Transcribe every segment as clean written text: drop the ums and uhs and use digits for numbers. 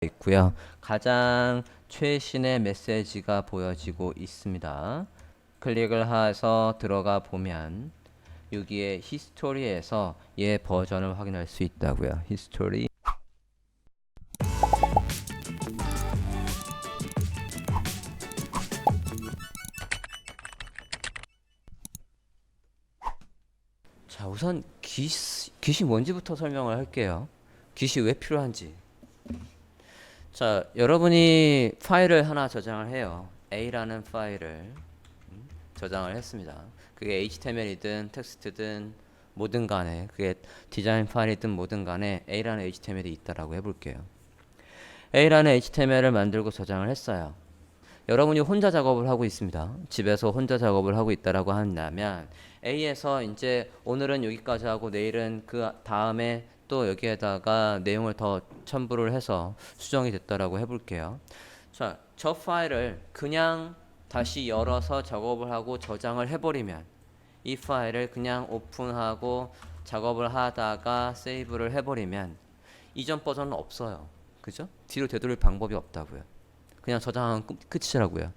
있고요. 가장 최신의 메시지가 보여지고 있습니다. 클릭을 해서 들어가 보면 여기에 히스토리에서 얘 버전을 확인할 수 있다고요. 히스토리. 자, 우선 깃이 뭔지부터 설명을 할게요. 깃이 왜 필요한지. 자, 여러분이 파일을 하나 저장을 해요. A라는 파일을 저장을 했습니다. 그게 HTML이든 텍스트든 뭐든 간에, 그게 디자인 파일이든 뭐든 간에 A라는 HTML이 있다라고 해볼게요. A라는 HTML을 만들고 저장을 했어요. 여러분이 혼자 작업을 하고 있습니다. 집에서 혼자 작업을 하고 있다라고 한다면 A에서 이제 오늘은 여기까지 하고 내일은 그 다음에 또 여기에다가 내용을 더 첨부를 해서 수정이 됐다라고 해볼게요. 자, 저 파일을 그냥 다시 열어서 작업을 하고 저장을 해버리면 이 파일을 그냥 오픈하고 작업을 하다가 세이브를 해버리면 이전 버전은 없어요. 그죠? 뒤로 되돌릴 방법이 없다고요. 그냥 저장하면 끝이라고요.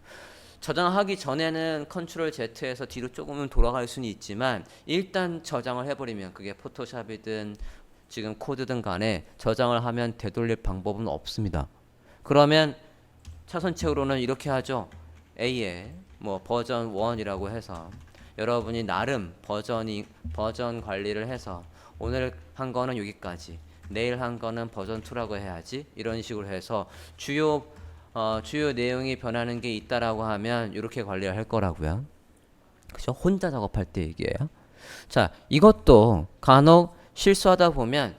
저장하기 전에는 컨트롤 Z에서 뒤로 조금은 돌아갈 수는 있지만 일단 저장을 해버리면 그게 포토샵이든 지금 코드든 간에 저장을 하면 되돌릴 방법은 없습니다. 그러면 차선책으로는 이렇게 하죠. A에 뭐 버전 1이라고 해서 여러분이 나름 버전 관리를 해서 오늘 한 거는 여기까지, 내일 한 거는 버전 2라고 해야지, 이런 식으로 해서 주요 내용이 변하는 게 있다라고 하면 이렇게 관리를 할 거라고요. 그죠? 혼자 작업할 때 얘기예요. 자, 이것도 간혹 실수하다 보면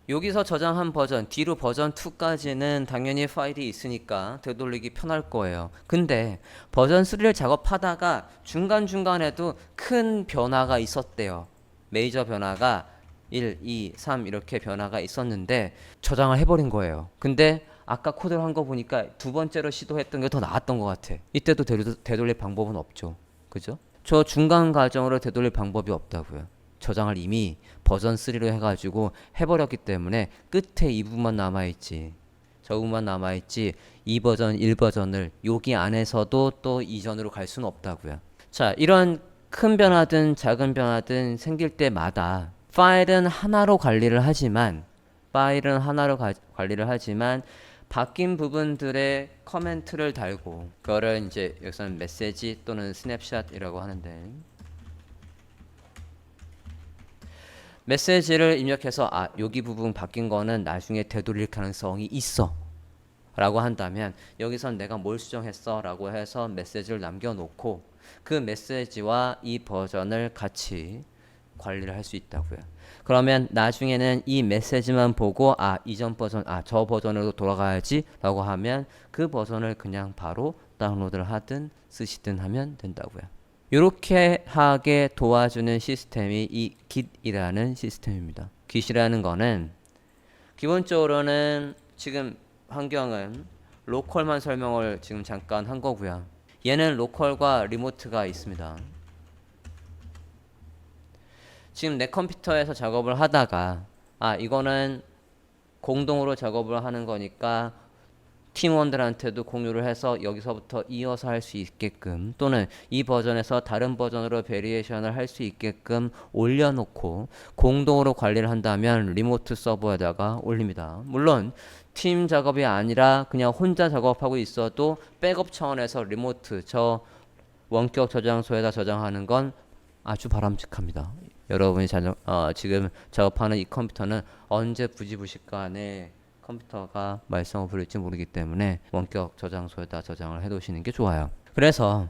여기서 저장한 버전, 뒤로 버전 2까지는 당연히 파일이 있으니까 되돌리기 편할 거예요. 근데 버전 3를 작업하다가 중간중간에도 큰 변화가 있었대요. 메이저 변화가 1, 2, 3 이렇게 변화가 있었는데 저장을 해버린 거예요. 근데 아까 코드를 한 거 보니까 두 번째로 시도했던 게 더 나았던 것 같아. 이때도 되돌릴 방법은 없죠. 그죠? 저 중간 과정으로 되돌릴 방법이 없다고요. 저장을 이미 버전 3로 해가지고 해버렸기 때문에 끝에 이 부분만 남아있지, 저 부분만 남아있지 2버전 1버전을 여기 안에서도 또 이전으로 갈 수는 없다고요. 자, 이런 큰 변화든 작은 변화든 생길 때마다 파일은 하나로 관리를 하지만 바뀐 부분들의 커멘트를 달고 그거를 이제 여기서는 메시지 또는 스냅샷이라고 하는데, 메시지를 입력해서 여기 부분 바뀐 거는 나중에 되돌릴 가능성이 있어 라고 한다면 여기선 내가 뭘 수정했어 라고 해서 메시지를 남겨놓고 그 메시지와 이 버전을 같이 관리를 할 수 있다고요. 그러면 나중에는 이 메시지만 보고 이전 버전, 저 버전으로 돌아가야지 라고 하면 그 버전을 그냥 바로 다운로드를 하든 쓰시든 하면 된다고요. 이렇게 하게 도와주는 시스템이 이 Git이라는 시스템입니다. Git이라는 거는 기본적으로는 지금 환경은 로컬만 설명을 지금 잠깐 한 거고요. 얘는 로컬과 리모트가 있습니다. 지금 내 컴퓨터에서 작업을 하다가 이거는 공동으로 작업을 하는 거니까 팀원들한테도 공유를 해서 여기서부터 이어서 할 수 있게끔, 또는 이 버전에서 다른 버전으로 베리에이션을 할 수 있게끔 올려놓고 공동으로 관리를 한다면 리모트 서버에다가 올립니다. 물론 팀 작업이 아니라 그냥 혼자 작업하고 있어도 백업 차원에서 리모트 저 원격 저장소에다 저장하는 건 아주 바람직합니다. 여러분이 지금 작업하는 이 컴퓨터는 언제 부지부식간에 컴퓨터가 말썽을 부릴지 모르기 때문에 원격 저장소에다 저장을 해두시는 게 좋아요. 그래서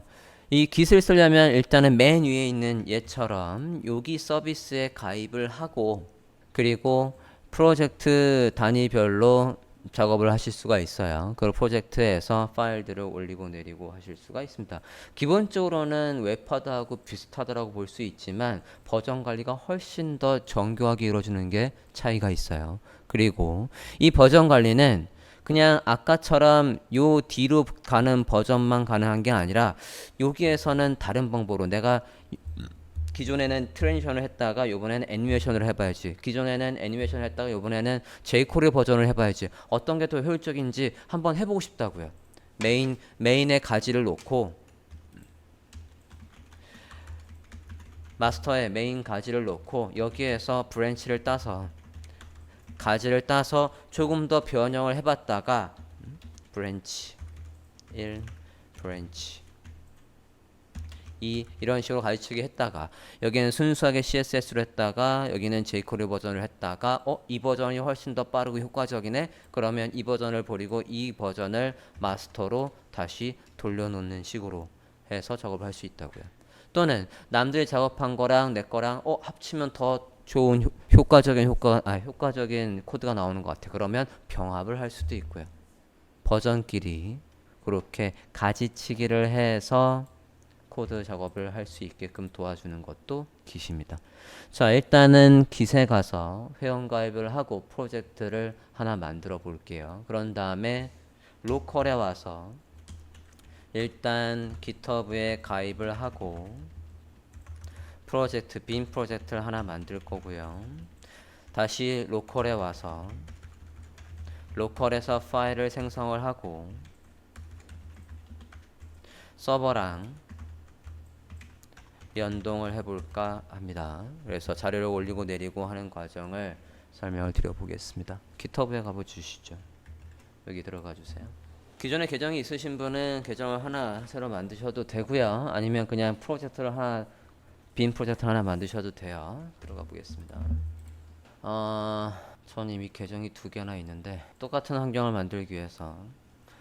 이 깃을 쓰려면 일단은 맨 위에 있는 얘처럼 여기 서비스에 가입을 하고, 그리고 프로젝트 단위별로 작업을 하실 수가 있어요. 그 프로젝트에서 파일들을 올리고 내리고 하실 수가 있습니다. 기본적으로는 웹하드하고 비슷하다고 볼 수 있지만 버전 관리가 훨씬 더 정교하게 이루어지는 게 차이가 있어요. 그리고 이 버전 관리는 그냥 아까처럼 요 뒤로 가는 버전만 가능한 게 아니라 여기에서는 다른 방법으로 내가 기존에는 트랜지션을 했다가 요번에는 애니메이션을 해봐야지. 기존에는 애니메이션을 했다가 요번에는 제이코리 버전을 해봐야지. 어떤 게 더 효율적인지 한번 해보고 싶다고요. 메인의 가지를 놓고 마스터의 메인 가지를 놓고 여기에서 브랜치를 따서 가지를 따서 조금 더 변형을 해봤다가 브랜치 1 브랜치 2 이런 식으로 가지치기 했다가 여기는 순수하게 CSS로 했다가 여기는 jQuery 버전을 했다가 이 버전이 훨씬 더 빠르고 효과적이네. 그러면 이 버전을 버리고 이 버전을 마스터로 다시 돌려놓는 식으로 해서 작업을 할 수 있다고요. 또는 남들이 작업한 거랑 내 거랑 합치면 더 좋은 효과적인 코드가 나오는 것 같아. 그러면 병합을 할 수도 있고요. 버전끼리 그렇게 가지치기를 해서 코드 작업을 할 수 있게끔 도와주는 것도 Git입니다. 자, 일단은 Git에 가서 회원가입을 하고 프로젝트를 하나 만들어 볼게요. 그런 다음에 로컬에 와서 일단 GitHub에 가입을 하고 프로젝트, 빈 프로젝트를 하나 만들 거고요. 다시 로컬에 와서 로컬에서 파일을 생성을 하고 서버랑 연동을 해볼까 합니다. 그래서 자료를 올리고 내리고 하는 과정을 설명을 드려보겠습니다. GitHub에 가보시죠. 여기 들어가 주세요. 기존에 계정이 있으신 분은 계정을 하나 새로 만드셔도 되고요. 아니면 그냥 빈 프로젝트 하나 만드셔도 돼요. 들어가 보겠습니다. 전 이미 계정이 2개나 있는데 똑같은 환경을 만들기 위해서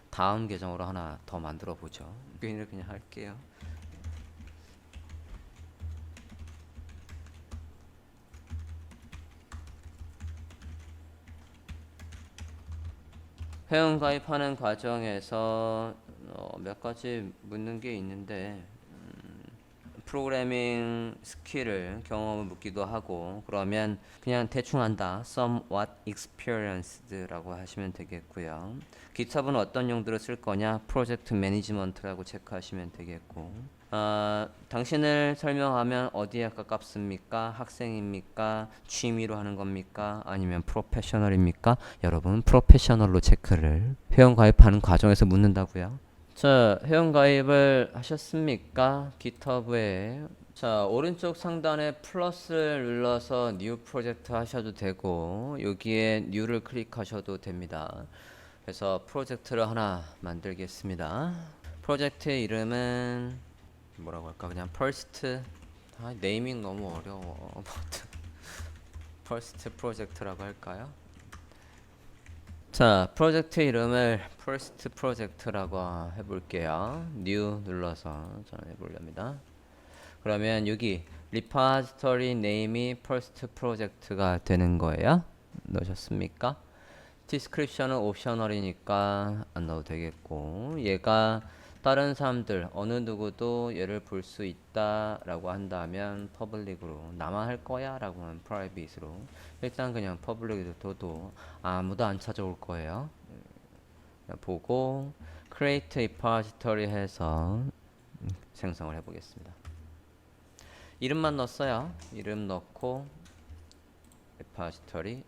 다음 계정으로 하나 더 만들어 보죠. 그냥 할게요. 회원 가입하는 과정에서 몇 가지 묻는 게 있는데 프로그래밍 스킬을 경험을 묻기도 하고 그러면 그냥 대충 한다 somewhat experienced라고 하시면 되겠고요. GitHub은 어떤 용도로 쓸 거냐 프로젝트 매니지먼트라고 체크하시면 되겠고 당신을 설명하면 어디에 가깝습니까? 학생입니까? 취미로 하는 겁니까? 아니면 프로페셔널입니까? 여러분 프로페셔널로 체크를 회원 가입하는 과정에서 묻는다고요. 자, 회원 가입을 하셨습니까? GitHub에 자, 오른쪽 상단에 플러스를 눌러서 New 프로젝트 하셔도 되고 여기에 New를 클릭하셔도 됩니다. 그래서 프로젝트를 하나 만들겠습니다. 프로젝트의 이름은 뭐라고 할까? 그냥 First 네이밍 너무 어려워. First 프로젝트라고 할까요? 자, 프로젝트 이름을 First 프로젝트라고 해볼게요. New 눌러서 저는 해보렵니다. 그러면 여기 리파지터리 네임이 First 프로젝트가 되는 거예요. 넣으셨습니까? 디스크립션은 옵셔널이니까 안 넣어도 되겠고 얘가 다른 사람들 어느 누구도 얘를 볼 수 있다 라고 한다면 퍼블릭으로 나만 할 거야 라고 하면 프라이빗으로 일단 그냥 퍼블릭으로 둬도 아무도 안 찾아올 거예요. 보고 create repository 해서 생성을 해보겠습니다. 이름만 넣었어요. 이름 넣고 repository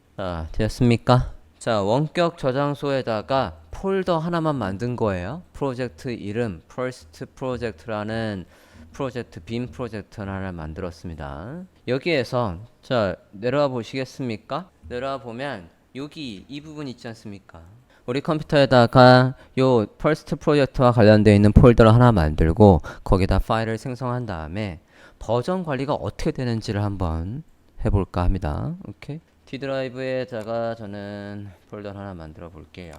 되었습니까? 자, 원격 저장소에다가 폴더 하나만 만든 거예요. 프로젝트 이름 first project라는 프로젝트 빈 프로젝트를 하나 만들었습니다. 여기에서 자, 내려와 보시겠습니까? 내려와 보면 여기 이 부분 있지 않습니까? 우리 컴퓨터에다가 요 first 프로젝트와 관련되어 있는 폴더를 하나 만들고 거기다 파일을 생성한 다음에 버전 관리가 어떻게 되는지를 한번 해볼까 합니다. 오케이. D 드라이브에다가 저는 폴더 하나 만들어 볼게요.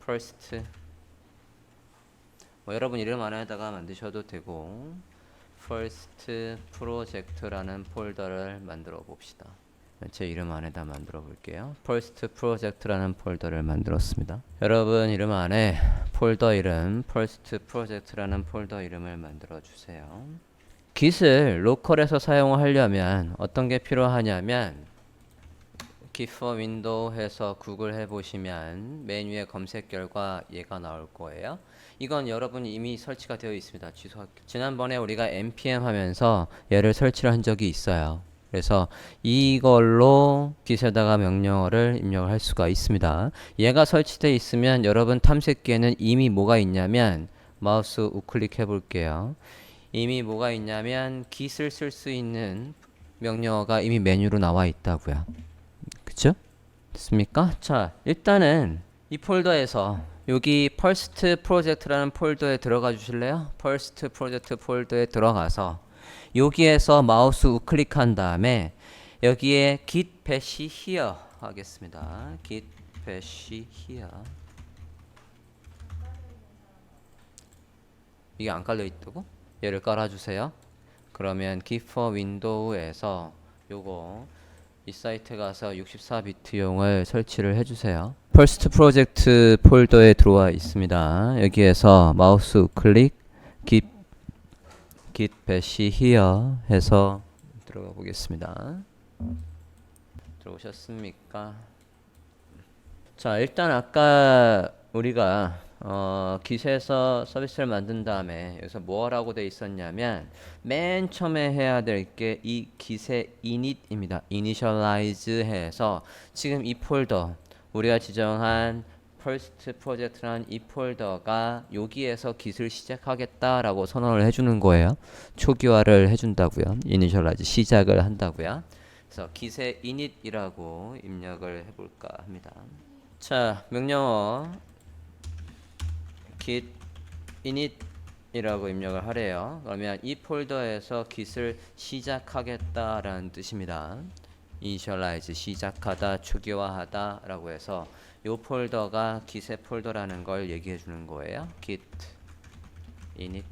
first 여러분 이름 안에다가 만드셔도 되고 first project라는 폴더를 만들어 봅시다. 제 이름 안에다 만들어 볼게요. first project라는 폴더를 만들었습니다. 여러분 이름 안에 폴더 이름 first project라는 폴더 이름을 만들어 주세요. Git을 로컬에서 사용하려면 어떤 게 필요하냐면 git for window 해서 구글 해보시면 메뉴의 검색 결과 얘가 나올 거예요. 이건 여러분이 이미 설치가 되어 있습니다. 취소할게요. 지난번에 우리가 npm 하면서 얘를 설치를 한 적이 있어요. 그래서 이걸로 git에다가 명령어를 입력을 할 수가 있습니다. 얘가 설치되어 있으면 여러분 탐색기에는 이미 뭐가 있냐면 마우스 우클릭 해볼게요. 이미 뭐가 있냐면 git을 쓸 수 있는 명령어가 이미 메뉴로 나와 있다고요. 그쵸? 됐습니까? 자, 일단은 이 폴더에서 여기 first project라는 폴더에 들어가 주실래요? first project 폴더에 들어가서 여기에서 마우스 우클릭한 다음에 여기에 git bash here 하겠습니다. git bash here. 이게 안 깔려 있다고? 얘를 깔아주세요. 그러면 git for window에서 요거 이 사이트 가서 64비트용을 설치를 해주세요. first project 폴더에 들어와 있습니다. 여기에서 마우스 우클릭 git bash here 해서 들어가 보겠습니다. 들어오셨습니까? 자, 일단 아까 우리가 git에서 서비스를 만든 다음에 여기서 뭐라고 돼 있었냐면 맨 처음에 해야 될 게 이 git의 init입니다. initialize 해서 지금 이 폴더 우리가 지정한 first project라는 이 폴더가 여기에서 git을 시작하겠다라고 선언을 해주는 거예요. 초기화를 해준다고요. initialize 시작을 한다고요. 그래서 git의 init이라고 입력을 해볼까 합니다. 자, 명령어 git init이라고 입력을 하래요. 그러면 이 폴더에서 git을 시작하겠다라는 뜻입니다. initialize 시작하다, 초기화하다 라고 해서 이 폴더가 git의 폴더라는 걸 얘기해 주는 거예요. git init.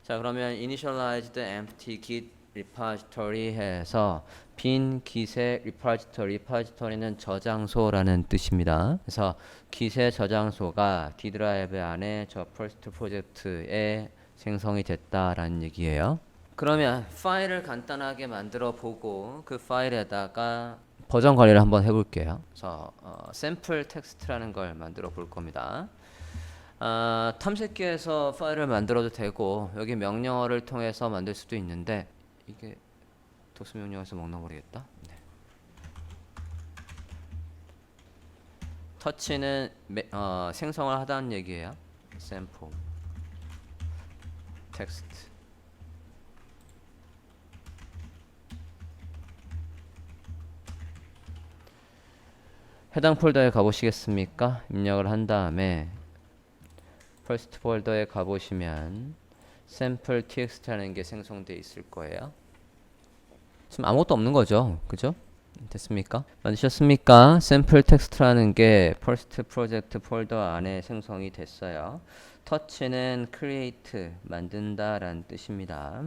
자, 그러면 initialized empty git repository 해서 빈 git의 repository는 저장소라는 뜻입니다. 그래서 git의 저장소가 D 드라이브 안에 저 first project에 생성이 됐다라는 얘기예요. 그러면 파일을 간단하게 만들어 보고 그 파일에다가 버전 관리를 한번 해볼게요. 그래서 샘플 텍스트라는 걸 만들어 볼 겁니다. 탐색기에서 파일을 만들어도 되고 여기 명령어를 통해서 만들 수도 있는데 이게 도스 명령어에서 먹나 모르겠다. 네. 터치는 생성을 하다는 얘기예요. 샘플 텍스트. 해당 폴더에 가보시겠습니까? 입력을 한 다음에 first 폴더에 가보시면 sample txt라는 게 생성되어 있을 거예요. 지금 아무것도 없는 거죠, 그죠? 됐습니까? 만드셨습니까? sample txt라는 게 first project 폴더 안에 생성이 됐어요. touch는 create 만든다라는 뜻입니다.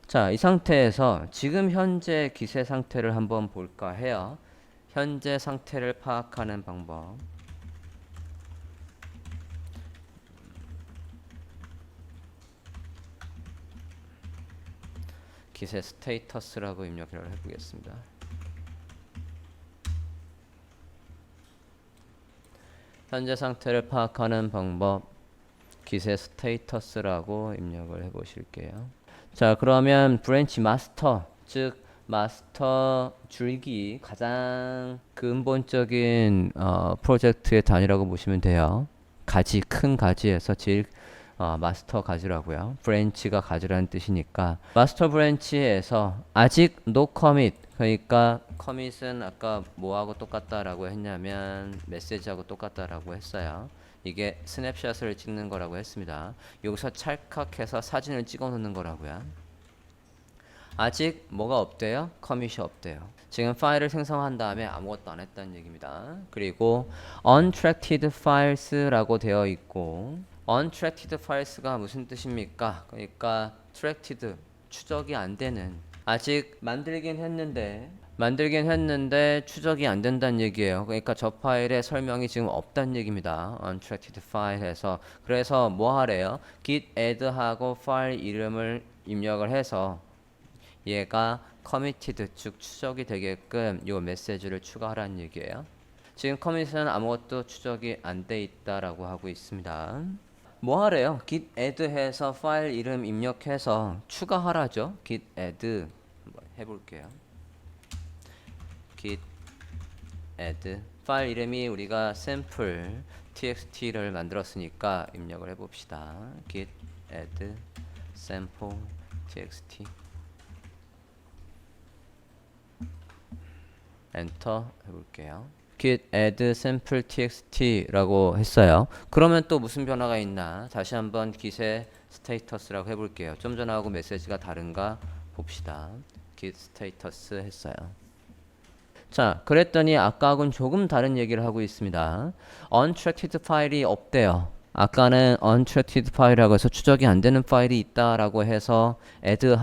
자, 이 상태에서 지금 현재 git의 상태를 한번 볼까 해요. 현재 상태를 파악하는 방법. git의 스테이터스라고 입력을 해보겠습니다. 현재 상태를 파악하는 방법 git의 스테이터스라고 입력을 해보실게요. 자, 그러면 브랜치 마스터, 즉 마스터 줄기 가장 근본적인 프로젝트의 단위라고 보시면 돼요. 가지, 큰 가지에서 제일 마스터 가지라고요. 브랜치가 가지라는 뜻이니까 마스터 브랜치에서 아직 no commit, 그러니까 commit은 아까 뭐하고 똑같다라고 했냐면 메시지하고 똑같다라고 했어요. 이게 스냅샷을 찍는 거라고 했습니다. 여기서 찰칵해서 사진을 찍어 놓는 거라고요. 아직 뭐가 없대요? 커밋이 없대요. 지금 파일을 생성한 다음에 아무것도 안 했다는 얘기입니다. 그리고 untracked files라고 되어 있고 untracked files가 무슨 뜻입니까? 그러니까 tracked 추적이 안 되는, 아직 만들긴 했는데 추적이 안 된다는 얘기예요. 그러니까 저 파일에 설명이 지금 없다는 얘기입니다. untracked file에서. 그래서 뭐 하래요? git add하고 파일 이름을 입력을 해서 얘가 committed 즉 추적이 되게끔 요 메시지를 추가하라는 얘기예요. 지금 커밋은 아무것도 추적이 안 돼 있다라고 하고 있습니다. 뭐 하래요? git add 해서 파일 이름 입력해서 추가하라죠. git add 한번 해볼게요. git add 파일 이름이 우리가 sample txt를 만들었으니까 입력을 해봅시다. git add sample txt 엔터 해볼게요. git add sample txt라고 했어요. 그러면 또 무슨 변화가 있나? 다시 한번 git의 스테이터스라고 해볼게요. 좀 전하고 메시지가 다른가 봅시다. git 스테이터스 했어요. 자, 그랬더니 아까하고는 조금 다른 얘기를 하고 있습니다. untracked 파일이 없대요. 아까는 untracked 파일이라고 해서 추적이 안 되는 파일이 있다라고 해서 add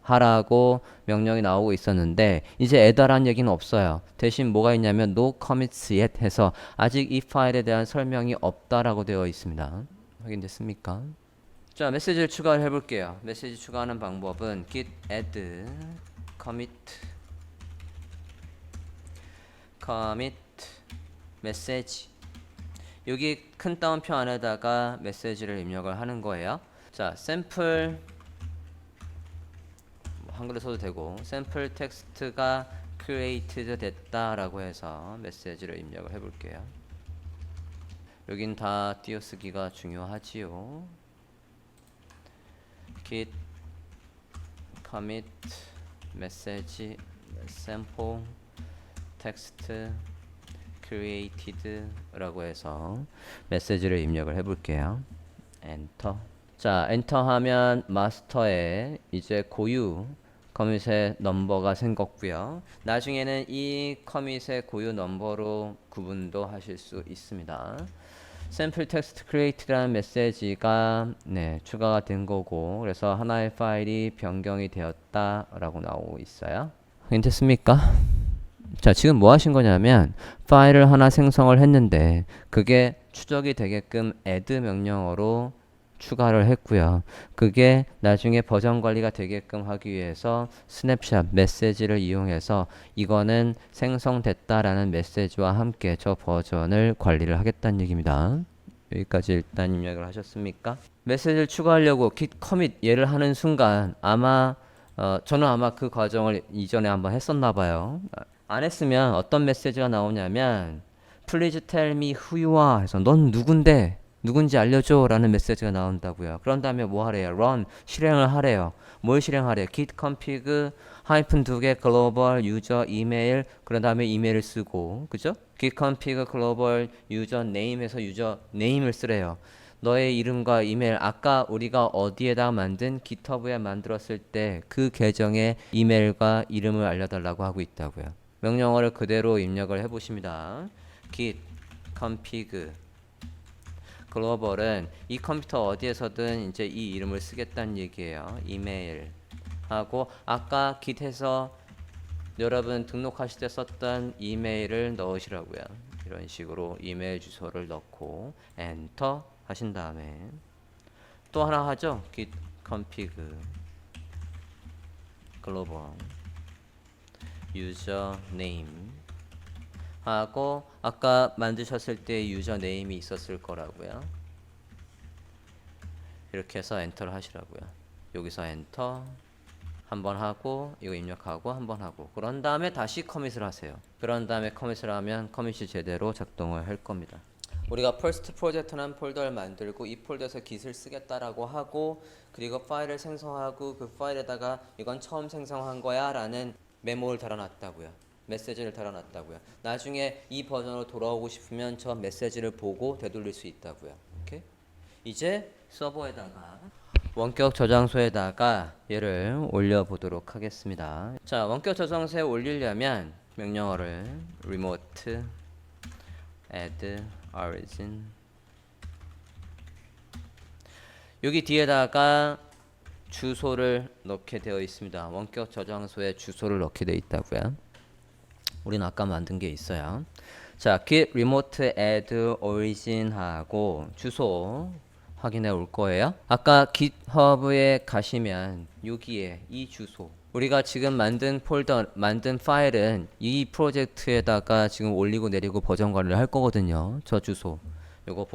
하라고 명령이 나오고 있었는데 이제 add라는 얘기는 없어요. 대신 뭐가 있냐면 no commits yet 해서 아직 이 파일에 대한 설명이 없다라고 되어 있습니다. 확인됐습니까? 자, 메시지를 추가를 해볼게요. 메시지 추가하는 방법은 git add commit 메시지 여기 큰 따옴표 안에다가 메시지를 입력을 하는 거예요. 자, 샘플 한글로 써도 되고 샘플 텍스트가 created 됐다라고 해서 메시지를 입력을 해볼게요. 여긴 다 띄어쓰기가 중요하지요. git commit 메시지 sample text created 라고 해서 메시지를 입력을 해볼게요. 엔터. 자, 엔터 하면 마스터에 이제 고유 커밋의 넘버가 생겼고요. 나중에는 이 커밋의 고유 넘버로 구분도 하실 수 있습니다. 샘플 텍스트 크리에이트라는 메시지가 추가가 된 거고 그래서 하나의 파일이 변경이 되었다라고 나오고 있어요. 괜찮습니까? 자, 지금 뭐 하신 거냐면 파일을 하나 생성을 했는데 그게 추적이 되게끔 add 명령어로 추가를 했고요. 그게 나중에 버전 관리가 되게끔 하기 위해서 스냅샷 메시지를 이용해서 이거는 생성됐다라는 메시지와 함께 저 버전을 관리를 하겠다는 얘기입니다. 여기까지 일단 입력을 하셨습니까? 메시지를 추가하려고 git commit 얘를 하는 순간 아마 저는 아마 그 과정을 이전에 한번 했었나 봐요. 안 했으면 어떤 메시지가 나오냐면 Please tell me who you are 해서 넌 누군데 누군지 알려줘 라는 메시지가 나온다고요. 그런 다음에 뭐 하래요? run 실행을 하래요. 뭘 실행하래요? git config 하이픈 2개 글로벌 유저 이메일 그런 다음에 이메일을 쓰고 그죠? git config 글로벌 유저 네임에서 유저 네임을 쓰래요. 너의 이름과 이메일 아까 우리가 어디에다 만든 GitHub에 만들었을 때 그 계정의 이메일과 이름을 알려달라고 하고 있다고요. 명령어를 그대로 입력을 해보십니다. git config 글로벌은 이 컴퓨터 어디에서든 이제 이 이름을 쓰겠다는 얘기예요. 이메일 하고 아까 git에서 여러분 등록하실 때 썼던 이메일을 넣으시라고요. 이런 식으로 이메일 주소를 넣고 엔터 하신 다음에 또 하나 하죠. git config 글로벌 유저 네임 하고 아까 만드셨을 때 유저 네임이 있었을 거라고요. 이렇게 해서 엔터를 하시라고요. 여기서 엔터 한번 하고 이거 입력하고 한번 하고 그런 다음에 다시 커밋을 하세요. 그런 다음에 커밋을 하면 커밋이 제대로 작동을 할 겁니다. 우리가 first 프로젝트라는 폴더를 만들고 이 폴더에서 git을 쓰겠다라고 하고 그리고 파일을 생성하고 그 파일에다가 이건 처음 생성한 거야 라는 메모를 달아놨다고요. 메시지를 달아놨다고요. 나중에 이 버전으로 돌아오고 싶으면 저 메시지를 보고 되돌릴 수 있다고요. 오케이? 이제 서버에다가 원격 저장소에다가 얘를 올려보도록 하겠습니다. 자, 원격 저장소에 올리려면 명령어를 remote add origin 여기 뒤에다가 주소를 넣게 되어 있습니다. 원격 저장소에 주소를 넣게 되어 있다고요. 우리는 아까 만든 게 있어요. 자, git remote add origin 하고 주소 확인해 올 거예요. 아까 GitHub에 가시면 여기에 이 주소 우리가 지금 만든 파일은 이 프로젝트에다가 지금 올리고 내리고 버전 관리를 할 거거든요. 저 주소 요거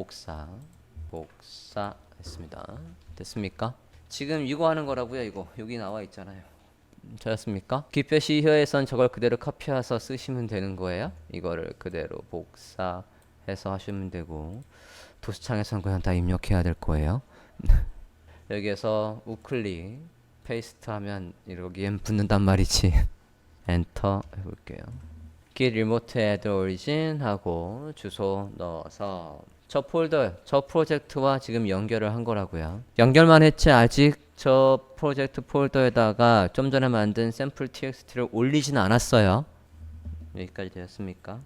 복사했습니다. 됐습니까? 지금 이거 하는 거라고요. 이거 여기 나와 있잖아요. 잘했습니까? 기표시 히어에선 저걸 그대로 카피해서 쓰시면 되는 거예요. 이거를 그대로 복사해서 하시면 되고 도스창에선 그냥 다 입력해야 될 거예요. 여기에서 우클릭 페이스트 하면 여기엔 붙는단 말이지. 엔터 해볼게요. git remote add origin 하고 주소 넣어서 저 폴더, 저 프로젝트와 지금 연결을 한 거라고요. 연결만 했지 아직 저 프로젝트 폴더에다가 좀 전에 만든 샘플 txt를 올리진 않았어요. 여기까지 되었습니까?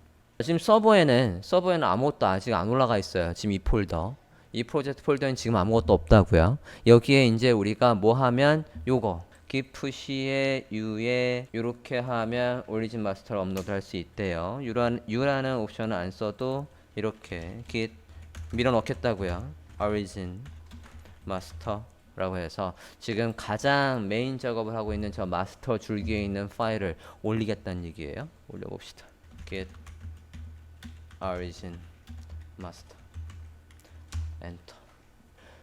지금 서버에는 아무것도 아직 안 올라가 있어요. 지금 이 폴더. 이 프로젝트 폴더엔 지금 아무것도 없다고요. 여기에 이제 우리가 뭐 하면 요거 git-push에 u에 이렇게 하면 오리진 마스터를 업로드 할 수 있대요. u라는 옵션을 안 써도 이렇게 git 밀어 넣겠다고요. origin master라고 해서 지금 가장 메인 작업을 하고 있는 저 마스터 줄기에 있는 파일을 올리겠다는 얘기예요. 올려봅시다. git origin master 엔터.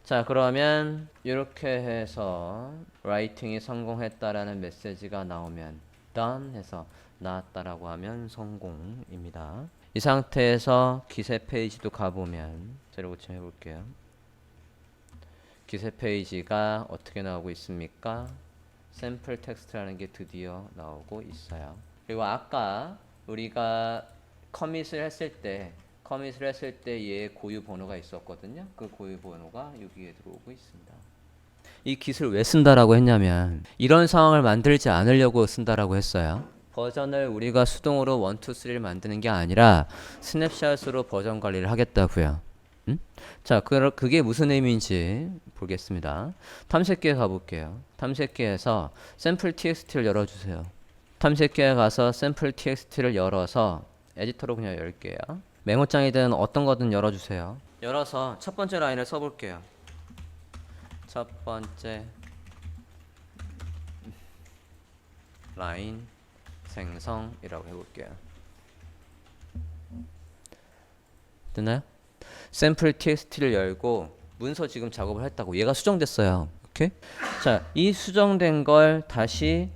자, 그러면 이렇게 해서 라이팅이 성공했다라는 메시지가 나오면 done 해서 나왔다라고 하면 성공입니다. 이 상태에서 기세 페이지도 가보면 새로 고침 해볼게요. 기세 페이지가 어떻게 나오고 있습니까? 샘플 텍스트라는 게 드디어 나오고 있어요. 그리고 아까 우리가 커밋을 했을 때 얘의 고유 번호가 있었거든요. 그 고유 번호가 여기에 들어오고 있습니다. 이 깃을 왜 쓴다라고 했냐면 이런 상황을 만들지 않으려고 쓴다라고 했어요. 버전을 우리가 수동으로 1, 2, 3를 만드는 게 아니라 스냅샷으로 버전 관리를 하겠다고요. 자, 그게 무슨 의미인지 보겠습니다. 탐색기에 가볼게요. 탐색기에서 샘플 txt를 열어주세요. 탐색기에 가서 샘플 txt를 열어서 에디터로 그냥 열게요. 메모장이든 어떤 거든 열어주세요. 열어서 첫 번째 라인을 써볼게요. 첫 번째 라인 생성이라고 해볼게요. 됐나요? 샘플 txt를 열고 문서 지금 작업을 했다고 얘가 수정됐어요. 오케이? 자, 이 수정된 걸 다시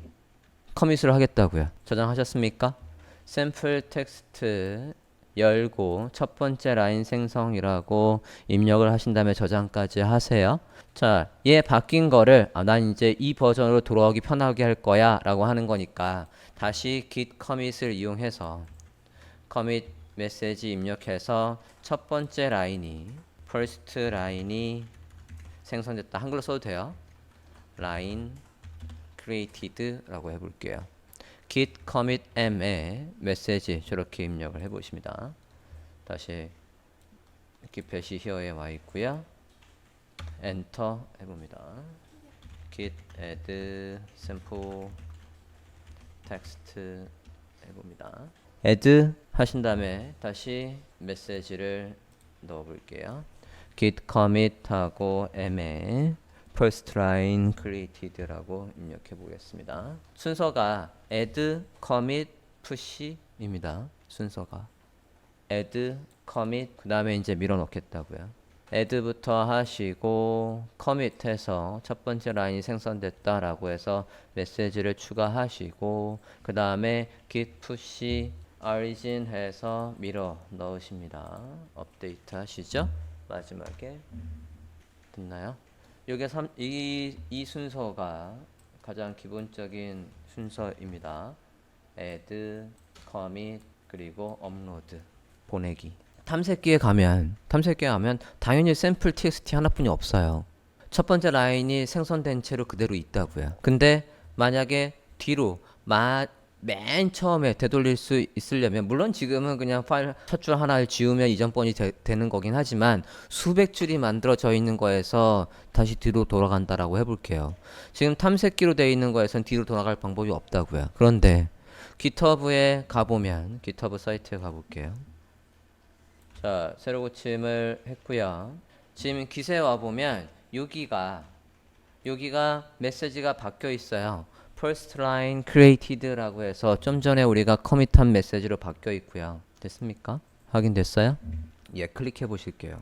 커밋을 하겠다고요. 저장하셨습니까? 샘플 텍스트 열고 첫 번째 라인 생성이라고 입력을 하신 다음에 저장까지 하세요. 자, 얘 바뀐 거를 난 이제 이 버전으로 돌아오기 편하게 할 거야 라고 하는 거니까 다시 git commit을 이용해서 commit 메시지 입력해서 첫 번째 라인이 first 라인이 생성됐다. 한글로 써도 돼요. line created 라고 해볼게요. git commit m에 메시지 저렇게 입력을 해보십니다. 다시 기펫이 히어에 와 있고요. 엔터 해봅니다. git add sample text 해봅니다. add 하신 다음에 다시 메시지를 넣어볼게요. git commit 하고 m에 first line created라고 입력해 보겠습니다. 순서가 add, commit, push입니다. 순서가 add, commit 그 다음에 이제 밀어 넣겠다고요. add부터 하시고 commit해서 첫 번째 라인이 생성됐다라고 해서 메시지를 추가하시고 그 다음에 git push origin 해서 밀어 넣으십니다. 업데이트 하시죠. 마지막에 됐나요? 요게 이 순서가 가장 기본적인 순서입니다. add, commit, 그리고 upload, 보내기. 탐색기에 가면 당연히 샘플 txt 하나뿐이 없어요. 첫 번째 라인이 생성된 채로 그대로 있다고요. 근데 만약에 뒤로 맨 처음에 되돌릴 수 있으려면 물론 지금은 그냥 파일 첫 줄 하나를 지우면 이전 번이 되는 거긴 하지만 수백 줄이 만들어져 있는 거에서 다시 뒤로 돌아간다라고 해볼게요. 지금 탐색기로 되어 있는 거에선 뒤로 돌아갈 방법이 없다고요. 그런데 GitHub에 가보면 GitHub 사이트에 가볼게요. 자, 새로 고침을 했고요. 지금 깃에 와보면 여기가 메시지가 바뀌어 있어요. first line created라고 해서 좀 전에 우리가 커밋한 메시지로 바뀌어 있고요. 됐습니까? 확인됐어요? 예, 클릭해 보실게요.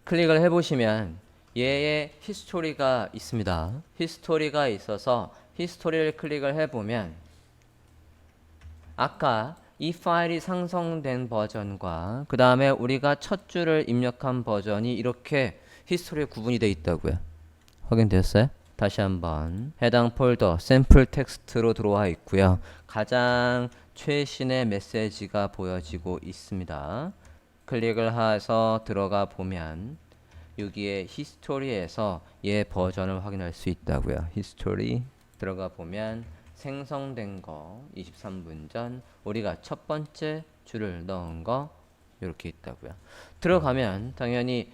클릭을 해 보시면 얘의 히스토리가 있습니다. 히스토리가 있어서 히스토리를 클릭을 해 보면 아까 이 파일이 상성된 버전과 그 다음에 우리가 첫 줄을 입력한 버전이 이렇게 히스토리에 구분이 되어 있다고요. 확인됐어요? 다시 한번 해당 폴더 샘플 텍스트로 들어와 있고요. 가장 최신의 메시지가 보여지고 있습니다. 클릭을 해서 들어가 보면 여기에 히스토리에서 얘 버전을 확인할 수 있다고요. 히스토리 들어가 보면 생성된 거 23분 전 우리가 첫 번째 줄을 넣은 거 이렇게 있다고요. 들어가면 당연히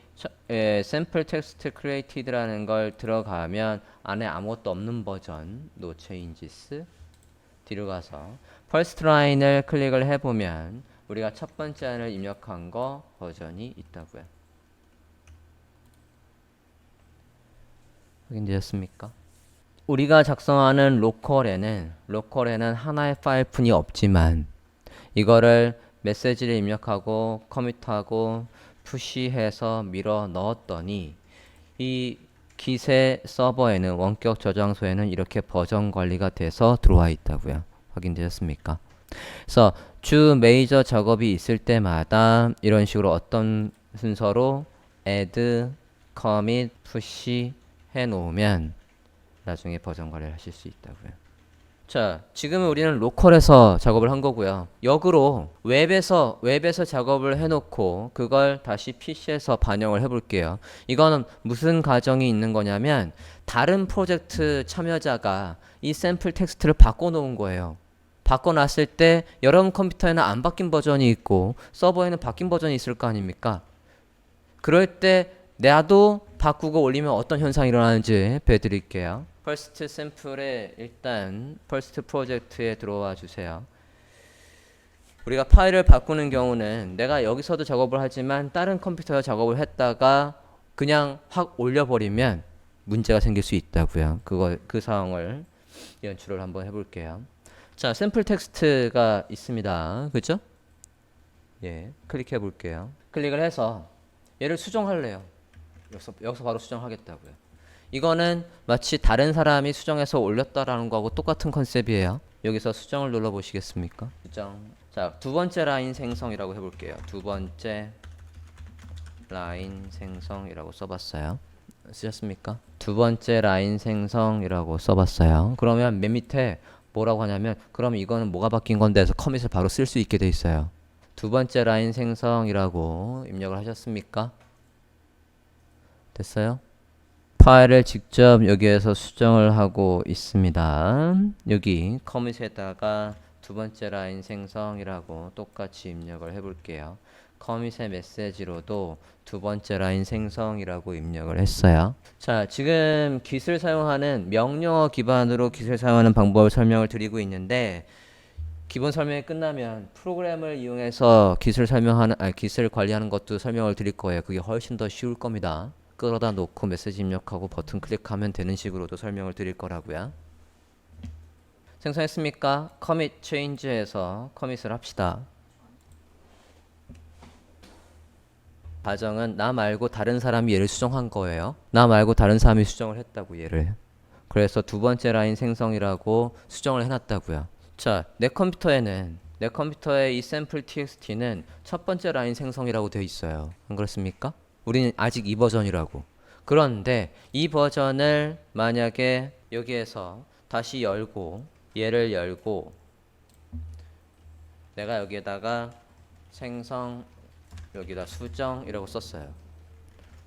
샘플 텍스트 크리에이티드라는 걸 들어가면 안에 아무것도 없는 버전 no changes 뒤로 가서 first line을 클릭을 해보면 우리가 첫 번째 안을 입력한 거 버전이 있다고요. 확인되셨습니까? 우리가 작성하는 로컬에는 하나의 파일뿐이 없지만 이거를 메시지를 입력하고 커밋하고 푸시해서 밀어 넣었더니 이 기세 서버에는 원격 저장소에는 이렇게 버전 관리가 돼서 들어와 있다고요. 확인되셨습니까? 그래서 주 메이저 작업이 있을 때마다 이런 식으로 어떤 순서로 add, commit, push 해 놓으면 나중에 버전 관리를 하실 수 있다고요. 자, 지금은 우리는 로컬에서 작업을 한 거고요. 역으로 웹에서 작업을 해놓고 그걸 다시 PC에서 반영을 해볼게요. 이거는 무슨 가정이 있는 거냐면 다른 프로젝트 참여자가 이 샘플 텍스트를 바꿔놓은 거예요. 바꿔놨을 때 여러분 컴퓨터에는 안 바뀐 버전이 있고 서버에는 바뀐 버전이 있을 거 아닙니까? 그럴 때 나도 바꾸고 올리면 어떤 현상이 일어나는지 배드릴게요. 퍼스트 샘플에 일단 퍼스트 프로젝트에 들어와 주세요. 우리가 파일을 바꾸는 경우는 내가 여기서도 작업을 하지만 다른 컴퓨터에 작업을 했다가 그냥 확 올려버리면 문제가 생길 수 있다고요. 그 상황을 연출을 한번 해볼게요. 자, 샘플 텍스트가 있습니다. 그죠? 예, 클릭해 볼게요. 클릭을 해서 얘를 수정할래요. 여기서 바로 수정하겠다고요. 이거는 마치 다른 사람이 수정해서 올렸다라는 거하고 똑같은 컨셉이에요. 여기서 수정을 눌러 보시겠습니까? 수정. 자, 두 번째 라인 생성이라고 해볼게요. 두 번째 라인 생성이라고 써봤어요. 쓰셨습니까? 두 번째 라인 생성이라고 써봤어요. 그러면 맨 밑에 뭐라고 하냐면 그럼 이거는 뭐가 바뀐 건데 해서 커밋을 바로 쓸 수 있게 돼 있어요. 두 번째 라인 생성이라고 입력을 하셨습니까? 됐어요? 파일을 직접 여기에서 수정을 하고 있습니다. 여기 커밋에다가 두 번째 라인 생성이라고 똑같이 입력을 해볼게요. 커밋의 메시지로도 두 번째 라인 생성이라고 입력을 했어요. 자, 지금 Git을 사용하는 명령어 기반으로 Git을 사용하는 방법을 설명을 드리고 있는데 기본 설명이 끝나면 프로그램을 이용해서 Git을 관리하는 것도 설명을 드릴 거예요. 그게 훨씬 더 쉬울 겁니다. 끌어다 놓고 메시지 입력하고 버튼 클릭하면 되는 식으로도 설명을 드릴 거라고요. 생성했습니까? commit change에서 커밋을 합시다. 가정은 나 말고 다른 사람이 얘를 수정한 거예요. 나 말고 다른 사람이 수정을 했다고 얘를. 그래서 두 번째 라인 생성이라고 수정을 해놨다고요. 자, 내 컴퓨터의 이 샘플 txt는 첫 번째 라인 생성이라고 되어 있어요. 안 그렇습니까? 우리는 아직 이 버전이라고. 그런데 이 버전을 만약에 여기에서 다시 열고 얘를 열고 내가 여기에다가 생성 여기다 수정이라고 썼어요.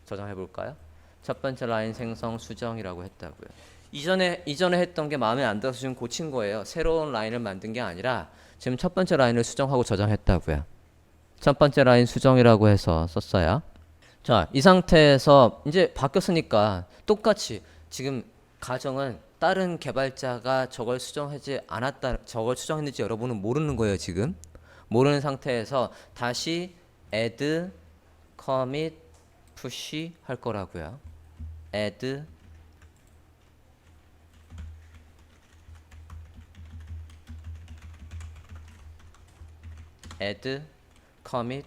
저장해 볼까요? 첫 번째 라인 생성 수정이라고 했다고요. 이전에 했던 게 마음에 안 들어서 지금 고친 거예요. 새로운 라인을 만든 게 아니라 지금 첫 번째 라인을 수정하고 저장했다고요. 첫 번째 라인 수정이라고 해서 썼어요. 자, 이 상태에서 이제 바뀌었으니까 똑같이 지금 가정은 다른 개발자가 저걸 수정했는지 여러분은 모르는 거예요, 지금. 모르는 상태에서 다시 add, commit, push 할 거라고요. add, add commit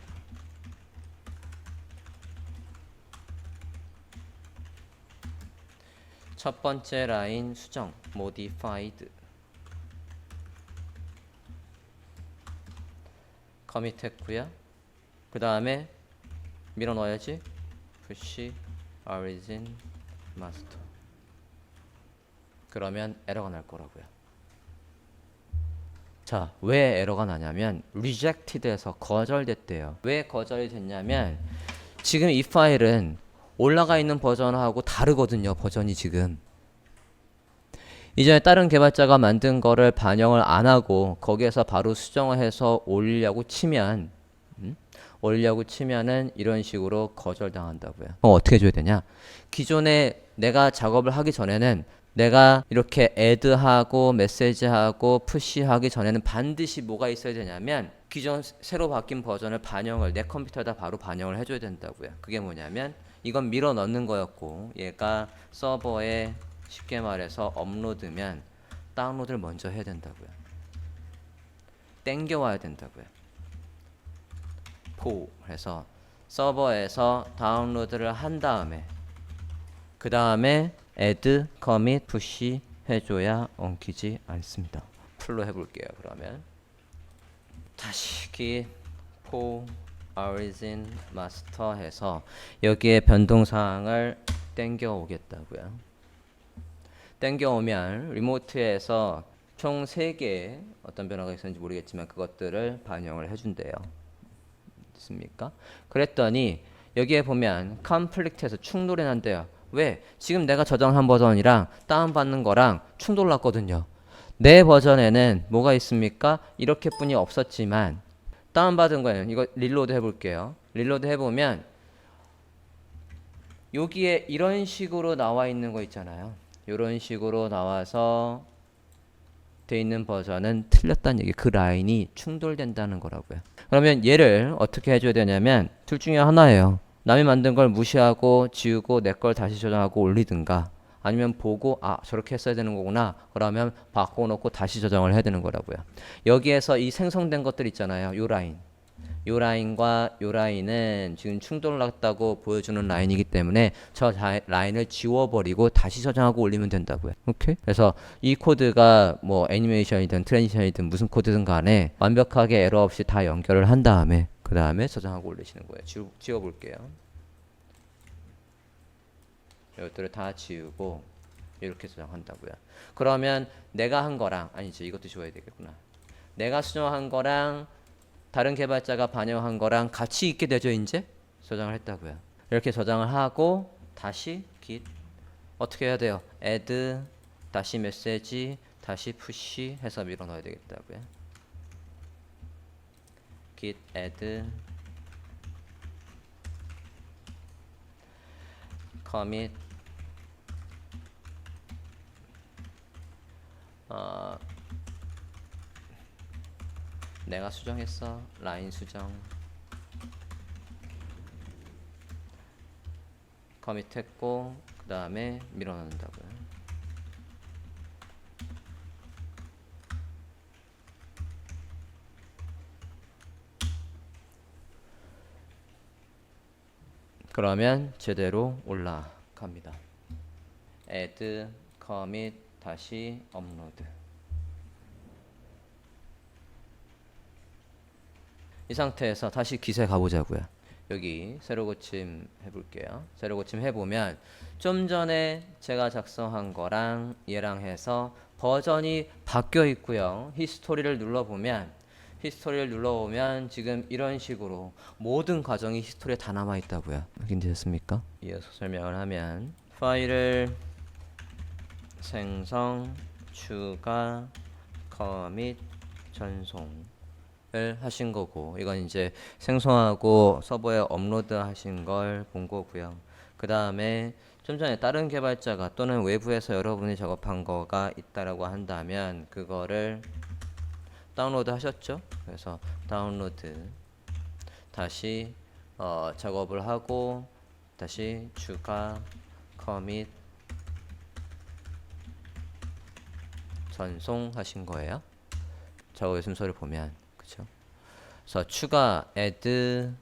첫 번째 라인 수정 modified 커밋 했고요. 그 다음에 밀어 넣어야지. push origin master. 그러면 에러가 날 거라고요. 자, 왜 에러가 나냐면 rejected에서 거절됐대요. 왜 거절이 됐냐면 지금 이 파일은 올라가 있는 버전하고 다르거든요. 버전이 지금. 이전에 다른 개발자가 만든 거를 반영을 안 하고 거기에서 바로 수정을 해서 올리려고 치면 올리려고 치면은 이런 식으로 거절당한다고요. 어떻게 해줘야 되냐? 기존에 내가 작업을 하기 전에는 내가 이렇게 add하고 메시지하고 푸시하기 전에는 반드시 뭐가 있어야 되냐면 기존 새로 바뀐 버전을 반영을 내 컴퓨터에다 바로 반영을 해줘야 된다고요. 그게 뭐냐면 이건 밀어 넣는 거였고 얘가 서버에 쉽게 말해서 업로드면 다운로드를 먼저 해야 된다고요. 땡겨와야 된다고요. 포 해서 서버에서 다운로드를 한 다음에 그 다음에 add, commit, push 해줘야 엉키지 않습니다. 풀로 해볼게요. 그러면 다시 git for origin master 해서 여기에 변동사항을 땡겨 오겠다고요. 땡겨오면 리모트에서 총 3개의 어떤 변화가 있었는지 모르겠지만 그것들을 반영을 해준대요. 됐습니까? 그랬더니 여기에 보면 conflict에서 충돌이 난대요. 왜? 지금 내가 저장한 버전이랑 다운받는 거랑 충돌 났거든요. 내 버전에는 뭐가 있습니까? 이렇게 뿐이 없었지만 다운받은 거는 이거 릴로드 해볼게요. 릴로드 해보면 여기에 이런 식으로 나와 있는 거 있잖아요. 이런 식으로 나와서 돼 있는 버전은 틀렸다는 얘기. 그 라인이 충돌된다는 거라고요. 그러면 얘를 어떻게 해줘야 되냐면 둘 중에 하나예요. 남이 만든 걸 무시하고 지우고 내 걸 다시 저장하고 올리든가 아니면 보고 아 저렇게 했어야 되는 거구나 그러면 바꿔놓고 다시 저장을 해야 되는 거라고요. 여기에서 이 생성된 것들 있잖아요. 요 라인 요 라인과 요 라인은 지금 충돌 났다고 보여주는 라인이기 때문에 저 라인을 지워버리고 다시 저장하고 올리면 된다고요. 오케이? 그래서 이 코드가 뭐 애니메이션이든 트랜지션이든 무슨 코드든 간에 완벽하게 에러 없이 다 연결을 한 다음에 그 다음에 저장하고 올리시는 거예요. 지워볼게요. 이것들을 다 지우고 이렇게 저장한다고요. 그러면 내가 한 거랑 아니지 이것도 지워야 되겠구나. 내가 수정한 거랑 다른 개발자가 반영한 거랑 같이 있게 되죠. 이제 저장을 했다고요. 이렇게 저장을 하고 다시 git 어떻게 해야 돼요? add 다시 메시지 다시 push 해서 밀어 넣어야 되겠다고요. git add commit 내가 수정했어. 라인 수정. 커밋했고 그 다음에 밀어넣는다고요. 그러면 제대로 올라갑니다. add, commit, 다시 업로드. 이 상태에서 다시 깃에 가보자고요. 여기 새로 고침 해볼게요. 새로 고침 해보면 좀 전에 제가 작성한 거랑 얘랑 해서 버전이 바뀌어 있고요. 히스토리를 눌러보면 지금 이런 식으로 모든 과정이 히스토리에 다 남아 있다고요. 확인되셨습니까? 이어서 설명을 하면 파일을 생성, 추가, 커밋, 전송 을 하신 거고 이건 이제 생성하고 서버에 업로드 하신 걸 본 거고요. 그 다음에 좀 전에 다른 개발자가 또는 외부에서 여러분이 작업한 거가 있다라고 한다면 그거를 다운로드 하셨죠? 그래서 다운로드 다시 작업을 하고 다시 추가 커밋 전송 하신 거예요. 작업의 순서를 보면 그쵸? 그래서 추가, add,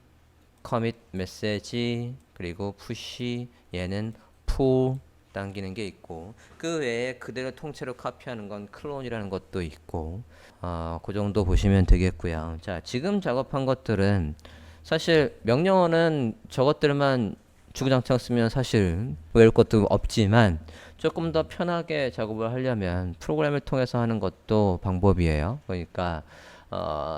commit 메시지, 그리고 push, 얘는 pull 당기는 게 있고, 그 외에 그대로 통째로 카피하는 건 클론이라는 것도 있고, 그 정도 보시면 되겠고요. 자, 지금 작업한 것들은 사실 명령어는 저것들만 주구장창 쓰면 사실 외울 것도 없지만, 조금 더 편하게 작업을 하려면 프로그램을 통해서 하는 것도 방법이에요. 그러니까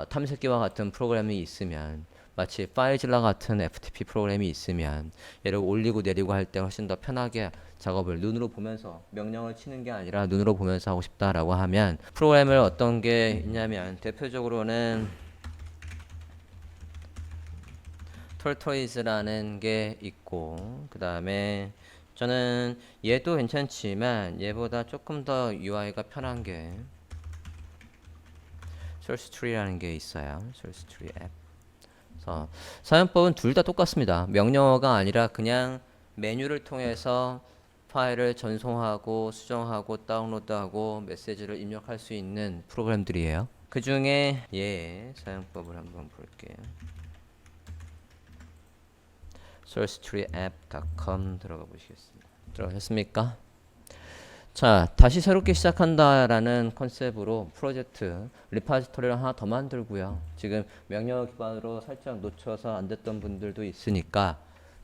탐색기와 같은 프로그램이 있으면, 마치 파일질러 같은 FTP 프로그램이 있으면 얘를 올리고 내리고 할 때 훨씬 더 편하게 작업을 눈으로 보면서, 명령을 치는 게 아니라 눈으로 보면서 하고 싶다라고 하면 프로그램을 어떤 게 있냐면, 대표적으로는 톨토이즈라는 게 있고, 그 다음에 저는 얘도 괜찮지만 얘보다 조금 더 UI가 편한 게 소스트리라는 게 있어요. 소스트리 앱. 그래서 사용법은 둘 다 똑같습니다. 명령어가 아니라 그냥 메뉴를 통해서 파일을 전송하고 수정하고 다운로드하고 메시지를 입력할 수 있는 프로그램들이에요. 그 중에 얘 사용법을 한번 볼게요. sourcetreeapp.com 들어가 보시겠습니다. 들어가셨습니까? 자, 다시 새롭게 시작한다라는 컨셉으로 프로젝트 리파지토리를 하나 더 만들고요. 지금 명령어 기반으로 살짝 놓쳐서 안 됐던 분들도 있으니까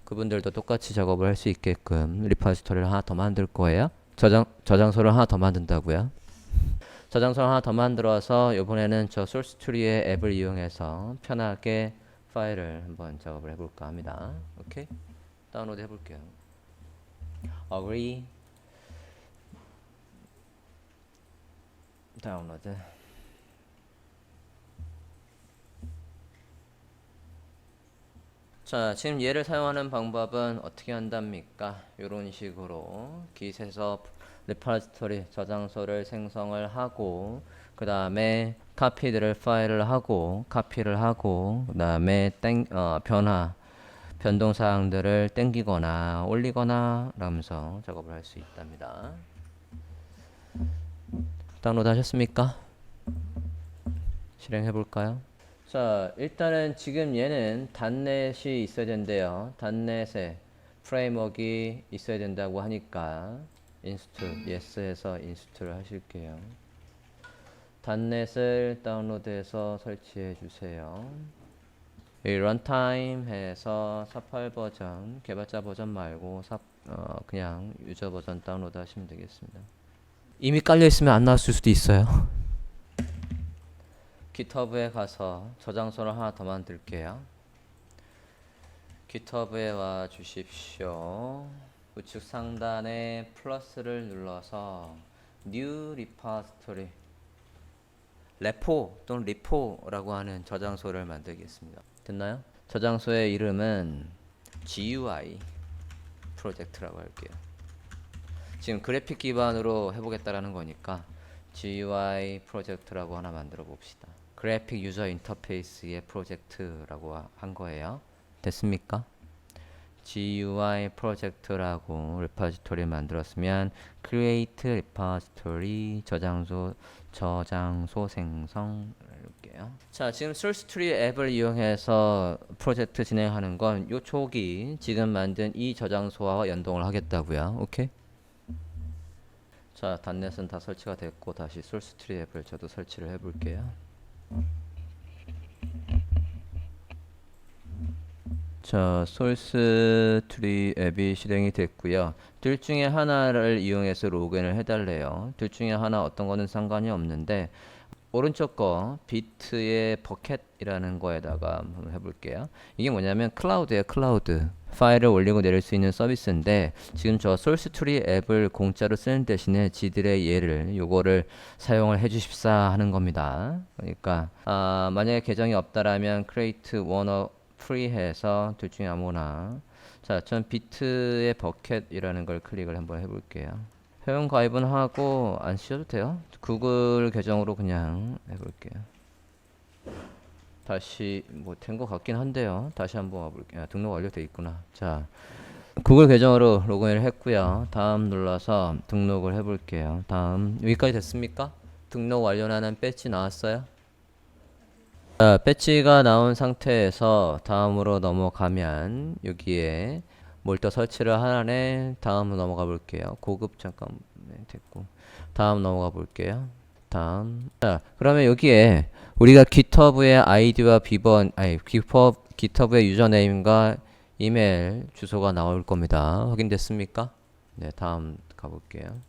그분들도 똑같이 작업을 할 수 있게끔 리파지토리를 하나 더 만들 거예요. 저장소를 하나 더 만든다고요. 저장소를 하나 더 만들어서 이번에는 저 소스트리의 앱을 이용해서 편하게 파일을 한번 작업을 해볼까 합니다. 오케이? 다운로드 해볼게요. agree. 다운로드. 자, 지금 얘를 사용하는 방법은 어떻게 한답니까? 이런 식으로 git에서 리파지토리 저장소를 생성을 하고, 그 다음에 카피들을 파일을 하고, 카피를 하고, 그 다음에 변동사항들을 땡기거나 올리거나 라면서 작업을 할 수 있답니다. 다운로드 하셨습니까? 실행해 볼까요? 자, 일단은 지금 얘는 단넷이 있어야 된대요. 단넷에 프레임워크가 있어야 된다고 하니까 인스톨, yes 해서 인스톨을 하실게요. 단넷을 다운로드해서 설치해 주세요. 이 런타임 해서 48 버전, 개발자 버전 말고 그냥 유저 버전 다운로드 하시면 되겠습니다. 이미 깔려 있으면 안 나왔을 수도 있어요. GitHub에 가서 저장소를 하나 더 만들게요. GitHub에 와 주십시오. 우측 상단에 플러스를 눌러서 New Repository, 레포 또는 리포라고 하는 저장소를 만들겠습니다. 됐나요? 저장소의 이름은 GUI 프로젝트라고 할게요. 지금 그래픽 기반으로 해보겠다라는 거니까 GUI 프로젝트라고 하나 만들어 봅시다. 그래픽 유저 인터페이스의 프로젝트라고 한 거예요. 됐습니까? GUI 프로젝트라고 리포지토리 만들었으면 create repository 저장소 생성 해볼게요. 자, 지금 sourcetree 앱을 이용해서 프로젝트 진행하는 건 요 초기 지금 만든 이 저장소와 연동을 하겠다고요. 오케이? 자, 단넷은 다 설치가 됐고 다시 sourcetree 앱을 저도 설치를 해볼게요. 자, 소스트리 앱이 실행이 됐고요. 둘 중에 하나를 이용해서 로그인을 해달래요. 둘 중에 하나 어떤 거는 상관이 없는데, 오른쪽 거 비트의 버켓이라는 거에다가 한번 해볼게요. 이게 뭐냐면 클라우드예요. 클라우드. 파일을 올리고 내릴 수 있는 서비스인데, 지금 저 소스트리 앱을 공짜로 쓰는 대신에 지들의 얘를 요거를 사용을 해주십사 하는 겁니다. 그러니까 만약에 계정이 없다라면 create one free 해서 둘 중에 아무나. 자, 전 비트의 버켓이라는 걸 클릭을 한번 해볼게요. 회원 가입은 하고 안 쓰셔도 돼요. 구글 계정으로 그냥 해볼게요. 다시 뭐 된 것 같긴 한데요. 다시 한번 와볼게요. 등록 완료돼 있구나. 자, 구글 계정으로 로그인을 했고요. 다음 눌러서 등록을 해볼게요. 다음 여기까지 됐습니까? 등록 완료라는 배지 나왔어요? 자, 배지가 나온 상태에서 다음으로 넘어가면 여기에 몰더 설치를 하나네. 다음으로 넘어가 볼게요. 고급 잠깐 됐고 다음 넘어가 볼게요. 다음. 자, 그러면 여기에 우리가 GitHub의 아이디와 비번, 아니 GitHub의 유저네임과 이메일 주소가 나올 겁니다. 확인됐습니까? 네, 다음 가볼게요.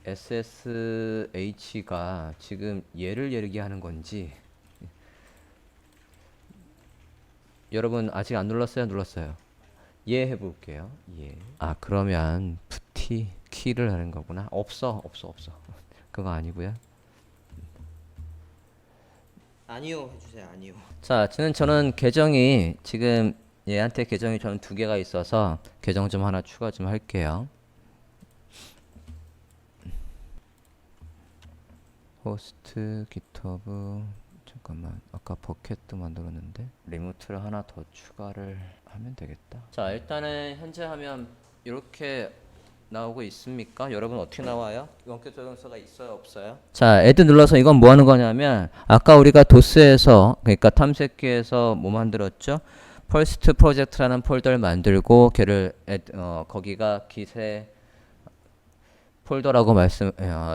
SSH가 지금 얘를 얘기하는 건지 여러분 아직 안 눌렀어요? 눌렀어요? 예 해볼게요. 예. 아 그러면 푸티 키를 하는 거구나. 없어. 그거 아니고요. 아니요 해주세요. 아니요. 자, 저는 계정이 지금 얘한테 계정이 저는 두 개가 있어서 계정 좀 하나 추가 좀 할게요. 호스트 기터브 잠깐만 아까 버켓도 만들었는데 리모트를 하나 더 추가를 하면 되겠다. 자, 일단은 현재 화면 이렇게 나오고 있습니까? 여러분 어떻게 나와요? 원격 조정서가 있어요, 없어요? 자, 애드 눌러서 이건 뭐 하는 거냐면 아까 우리가 도스에서 그러니까 탐색기에서 뭐 만들었죠? 퍼스트 프로젝트라는 폴더를 만들고 걔를 거기가 기세 폴더라고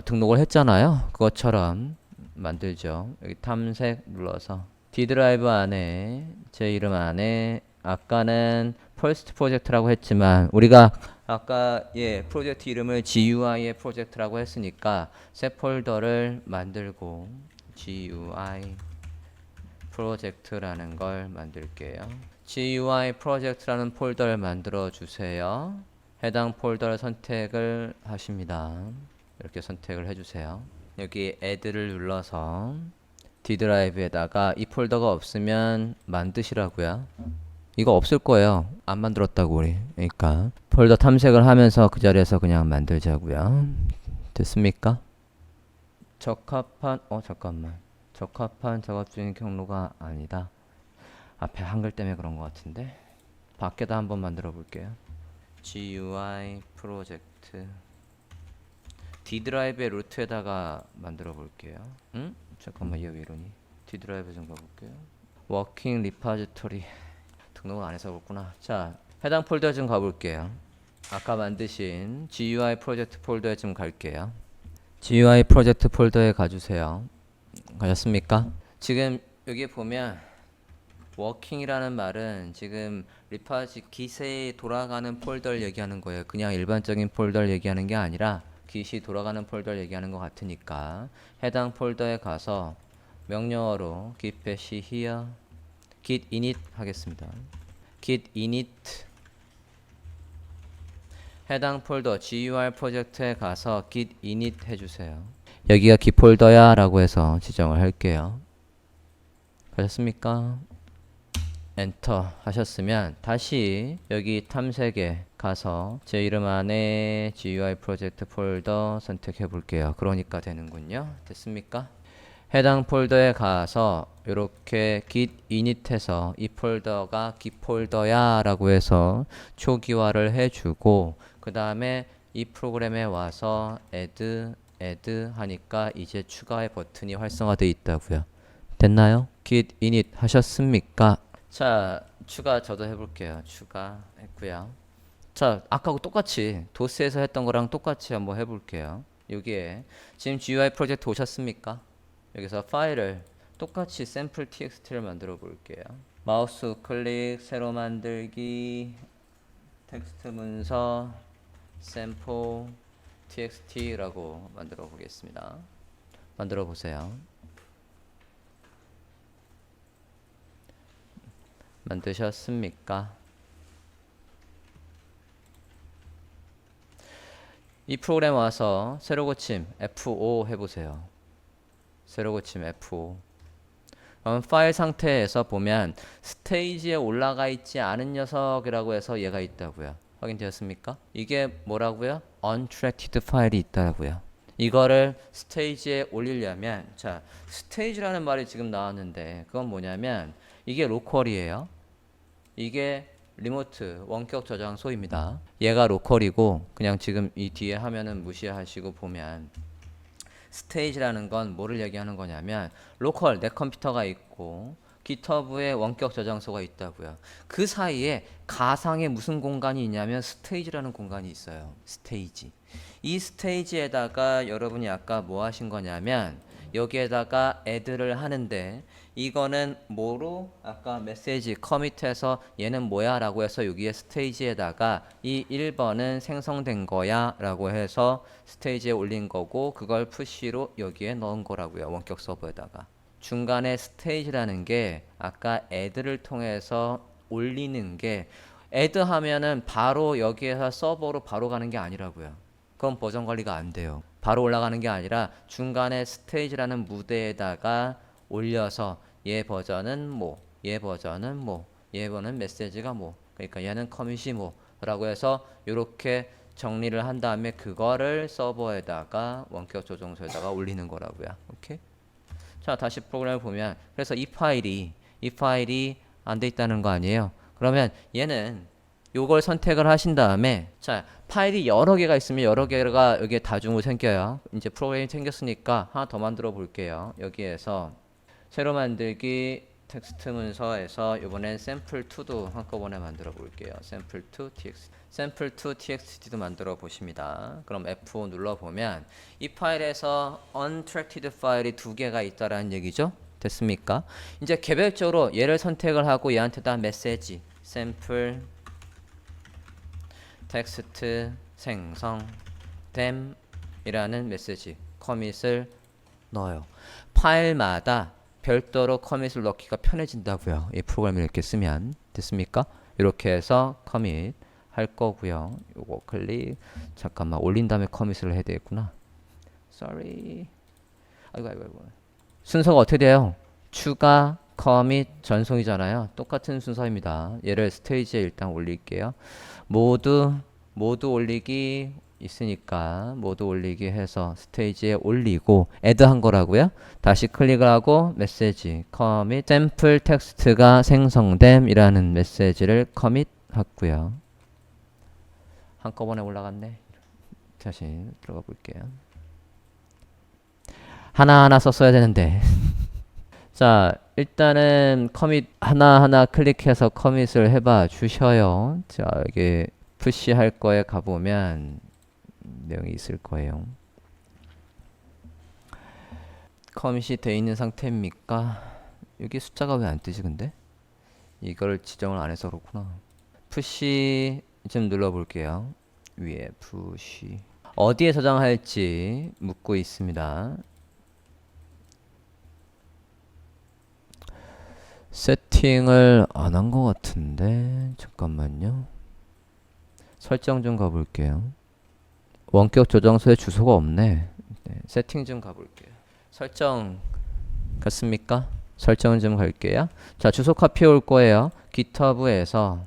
등록을 했잖아요. 그것처럼 만들죠. 여기 탐색 눌러서 D 드라이브 안에 제 이름 안에 아까는 퍼스트 프로젝트라고 했지만 우리가 아까 프로젝트 이름을 GUI의 프로젝트라고 했으니까 새 폴더를 만들고 GUI 프로젝트라는 걸 만들게요. GUI 프로젝트라는 폴더를 만들어 주세요. 해당 폴더를 선택을 하십니다. 이렇게 선택을 해주세요. 여기 add를 눌러서 D 드라이브에다가 이 폴더가 없으면 만드시라고요. 이거 없을 거예요. 안 만들었다고 우리. 그러니까 폴더 탐색을 하면서 그 자리에서 그냥 만들자고요. 됐습니까? 잠깐만. 적합한 작업 중인 경로가 아니다. 앞에 한글 때문에 그런 것 같은데. 밖에다 한번 만들어 볼게요. GUI 프로젝트 D 드라이브의 루트에다가 만들어 볼게요. 응? 잠깐만 얘 왜 이러니? D 드라이브 좀 가볼게요. 워킹 리파지토리 등록을 안 해서 그렇구나. 자, 해당 폴더 좀 가볼게요. 아까 만드신 GUI 프로젝트 폴더에 좀 갈게요. GUI 프로젝트 폴더에 가주세요. 가셨습니까? 지금 여기 보면 워킹이라는 말은 지금 리파지 기세에 돌아가는 폴더를 얘기하는 거예요. 그냥 일반적인 폴더를 얘기하는 게 아니라 깃이 돌아가는 폴더를 얘기하는 것 같으니까 해당 폴더에 가서 명령어로 git bash here git init 하겠습니다. git init 해당 폴더 GUI 프로젝트에 가서 git init 해주세요. 여기가 git 폴더야 라고 해서 지정을 할게요. 가셨습니까? 엔터 하셨으면 다시 여기 탐색에 가서 제 이름 안에 GUI 프로젝트 폴더 선택해 볼게요. 그러니까 되는군요. 됐습니까? 해당 폴더에 가서 이렇게 git init해서 이 폴더가 git 폴더야 라고 해서 초기화를 해주고 그 다음에 이 프로그램에 와서 add 하니까 이제 추가의 버튼이 활성화되어 있다고요. 됐나요? git init 하셨습니까? 자, 추가 저도 해볼게요. 추가했고요. 자, 아까하고 똑같이 도스에서 했던 거랑 똑같이 한번 해볼게요. 여기에 지금 GUI 프로젝트 오셨습니까? 여기서 파일을 똑같이 샘플 txt를 만들어 볼게요. 마우스 클릭, 새로 만들기, 텍스트 문서, 샘플 txt라고 만들어 보겠습니다. 만들어 보세요. 만드셨습니까? 이 프로그램 와서 새로 고침 F5 해보세요. 새로 고침 F5. 파일 상태에서 보면 스테이지에 올라가 있지 않은 녀석이라고 해서 얘가 있다고요. 확인되었습니까? 이게 뭐라고요? untracked 파일이 있다고요. 이거를 스테이지에 올리려면 자, 스테이지라는 말이 지금 나왔는데 그건 뭐냐면 이게 로컬이에요. 이게 리모트 원격 저장소입니다. 얘가 로컬이고 그냥 지금 이 뒤에 화면은 무시하시고 보면 스테이지라는 건 뭐를 얘기하는 거냐면 로컬 내 컴퓨터가 있고 GitHub에 원격 저장소가 있다고요. 그 사이에 가상의 무슨 공간이 있냐면 스테이지라는 공간이 있어요. 스테이지. 이 스테이지에다가 여러분이 아까 뭐 하신 거냐면 여기에다가 애드를 하는데 이거는 뭐로 아까 메시지 커밋해서 얘는 뭐야 라고 해서 여기에 스테이지에다가 이 1번은 생성된 거야 라고 해서 스테이지에 올린 거고 그걸 푸시로 여기에 넣은 거라고요. 원격 서버에다가. 중간에 스테이지라는 게 아까 애드를 통해서 올리는 게 애드 하면은 바로 여기에서 서버로 바로 가는 게 아니라고요. 그건 버전 관리가 안 돼요. 바로 올라가는 게 아니라 중간에 스테이지라는 무대에다가 올려서 얘 버전은 뭐, 얘 버전은 뭐, 얘 버전은 메시지가 뭐, 그러니까 얘는 커밋이 뭐 라고 해서 이렇게 정리를 한 다음에 그거를 서버에다가 원격 조정소에다가 올리는 거라고요. 오케이? 자, 다시 프로그램을 보면 그래서 이 파일이 안 돼 있다는 거 아니에요. 그러면 얘는 요걸 선택을 하신 다음에 자, 파일이 여러 개가 있으면 여러 개가 여기에 다중으로 생겨요. 이제 프로그램이 생겼으니까 하나 더 만들어 볼게요. 여기에서 새로 만들기 텍스트 문서에서 이번엔 sample2도 한꺼번에 만들어 볼게요. sample2 txt sample2 txt도 만들어 보십니다. 그럼 F5 눌러 보면 이 파일에서 untracted 파일이 두 개가 있다라는 얘기죠. 됐습니까? 이제 개별적으로 얘를 선택을 하고 얘한테다 메시지 sample 텍스트 생성 됨이라는 메시지 커밋을 넣어요. 파일마다 별도로 커밋을 넣기가 편해진다고요. 이 프로그램을 이렇게 쓰면 됐습니까? 이렇게 해서 커밋 할 거고요. 요거 클릭 잠깐만 올린 다음에 커밋을 해야 되겠구나. sorry. 아이고. 순서가 어떻게 돼요? 추가 커밋 전송이잖아요. 똑같은 순서입니다. 얘를 스테이지에 일단 올릴게요. 모두 올리기 있으니까 모두 올리기 해서 스테이지에 올리고 애드 한 거라고요. 다시 클릭을 하고 메시지 커밋 샘플 텍스트가 생성됨 이라는 메시지를 커밋 했고요. 한꺼번에 올라갔네. 다시 들어가 볼게요. 하나하나 썼어야 되는데 자, 일단은 커밋 하나하나 클릭해서 커밋을 해봐 주셔요. 자, 이게 푸시 할 거에 가보면 내용이 있을 거예요. 커밋이 돼 있는 상태입니까? 여기 숫자가 왜 안 뜨지 근데? 이걸 지정을 안 해서 그렇구나. 푸시 좀 눌러볼게요. 위에 푸시 어디에 저장할지 묻고 있습니다. 세팅을 안 한 것 같은데 잠깐만요. 설정 좀 가볼게요. 원격 저장소에 주소가 없네. 네, 세팅 좀 가볼게요. 설정 갔습니까? 설정은 좀 갈게요. 자, 주소 카피 올 거예요. GitHub에서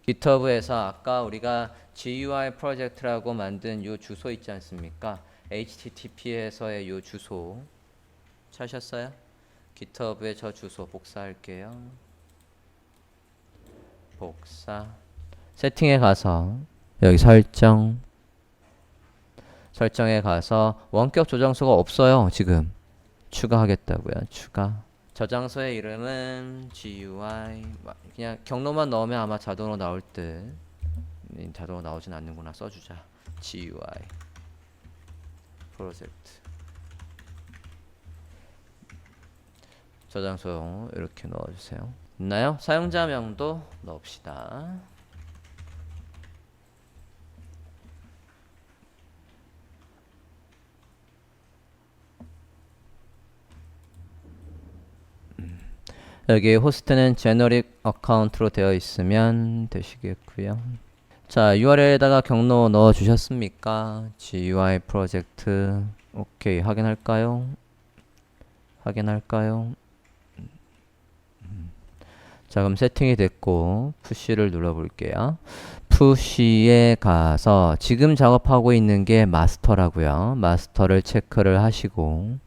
GitHub에서 아까 우리가 GUI 프로젝트라고 만든 요 주소 있지 않습니까? HTTP에서의 요 주소 찾으셨어요? GitHub의 저 주소 복사할게요. 복사. 세팅에 가서 여기 설정에 가서 원격 저장소가 없어요. 지금 추가하겠다고요. 추가. 저장소의 이름은 GUI. 그냥 경로만 넣으면 아마 자동으로 나올 듯. 자동으로 나오진 않는구나. 써주자. GUI 프로젝트. 저장소 이렇게 넣어주세요. 있나요? 사용자명도 넣읍시다. 여기 호스트는 제너릭 어카운트로 되어 있으면 되시겠고요. 자, URL에다가 경로 넣어 주셨습니까? GUI 프로젝트. 오케이, 확인할까요? 자, 그럼 세팅이 됐고 푸시를 눌러볼게요. 푸시에 가서 지금 작업하고 있는 게 마스터라고요. 마스터를 체크를 하시고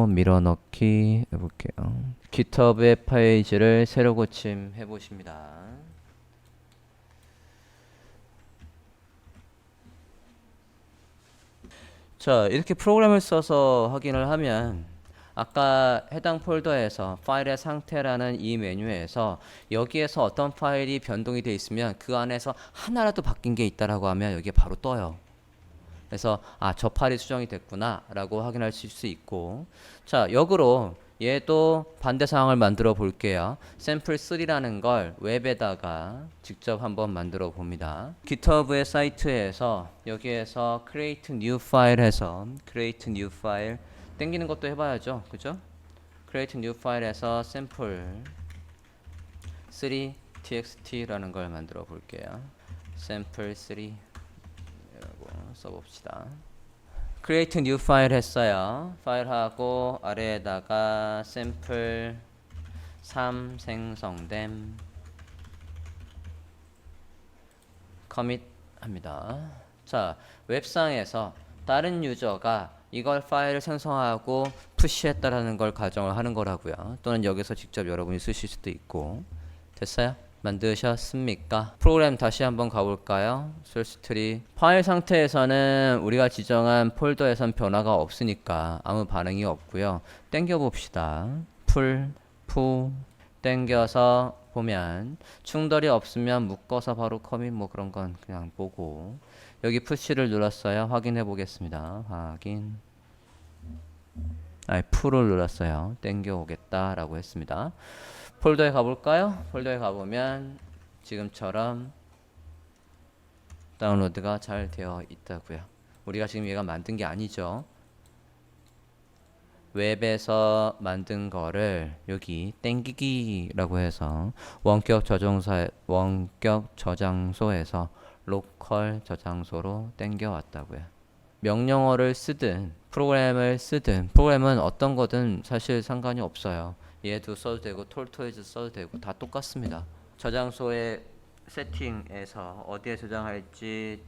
밀어넣기 해볼게요. GitHub의 페이지를 새로 고침 해보십니다. 자, 이렇게 프로그램을 써서 확인을 하면 아까 해당 폴더에서 파일의 상태라는 이 메뉴에서 여기에서 어떤 파일이 변동이 되어 있으면 그 안에서 하나라도 바뀐 게 있다라고 하면 여기에 바로 떠요. 그래서 저 파일이 수정이 됐구나 라고 확인할 수 있고, 자, 역으로 얘도 반대 상황을 만들어 볼게요. 샘플3라는 걸 웹에다가 직접 한번 만들어 봅니다. GitHub의 사이트에서 여기에서 create new file 해서 create new file 땡기는 것도 해봐야죠. 그죠? create new file에서 샘플 3 txt라는 걸 만들어 볼게요. 샘플 3 써봅시다. create new file 했어요. 파일하고 아래에다가 샘플 3 생성됨 commit 합니다. 자, 웹상에서 다른 유저가 이걸 파일을 생성하고 푸시했다라는 걸 가정을 하는 거라고요. 또는 여기서 직접 여러분이 쓰실 수도 있고. 됐어요? 만드셨습니까? 프로그램 다시 한번 가볼까요? source tree 파일 상태에서는 우리가 지정한 폴더에선 변화가 없으니까 아무 반응이 없고요. 땡겨 봅시다. 푸 땡겨서 보면 충돌이 없으면 묶어서 바로 커밋 뭐 그런 건 그냥 보고, 여기 푸시를 눌렀어요. 확인해 보겠습니다. 확인. 풀을 눌렀어요. 땡겨 오겠다 라고 했습니다. 폴더에 가볼까요? 폴더에 가보면 지금처럼 다운로드가 잘 되어 있다고요. 우리가 지금 얘가 만든 게 아니죠. 웹에서 만든 거를 여기 땡기기라고 해서 원격 저장소에서 로컬 저장소로 땡겨 왔다고요. 명령어를 쓰든 프로그램을 쓰든, 프로그램은 어떤 거든 사실 상관이 없어요. 얘도 써도 되고 톨토이즈 써도 되고 다 똑같습니다. 저장소의 세팅에서 어디에 저장할지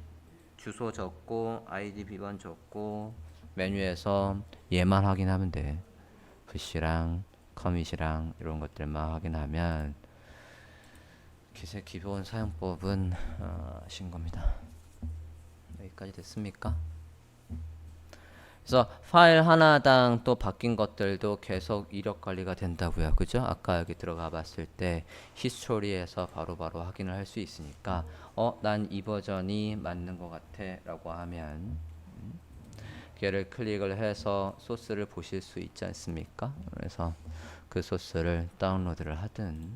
주소 적고 아이디 비번 적고 메뉴에서 얘만 확인하면 돼. 푸시랑 커밋이랑 이런 것들만 확인하면 기세 기본 사용법은 아신 겁니다. 여기까지 됐습니까? 그래서 파일 하나당 또 바뀐 것들도 계속 이력 관리가 된다고요. 그죠? 아까 여기 들어가 봤을 때 히스토리에서 바로바로 확인을 할 수 있으니까 난 이 버전이 맞는 것 같아 라고 하면 걔를 클릭을 해서 소스를 보실 수 있지 않습니까? 그래서 그 소스를 다운로드를 하든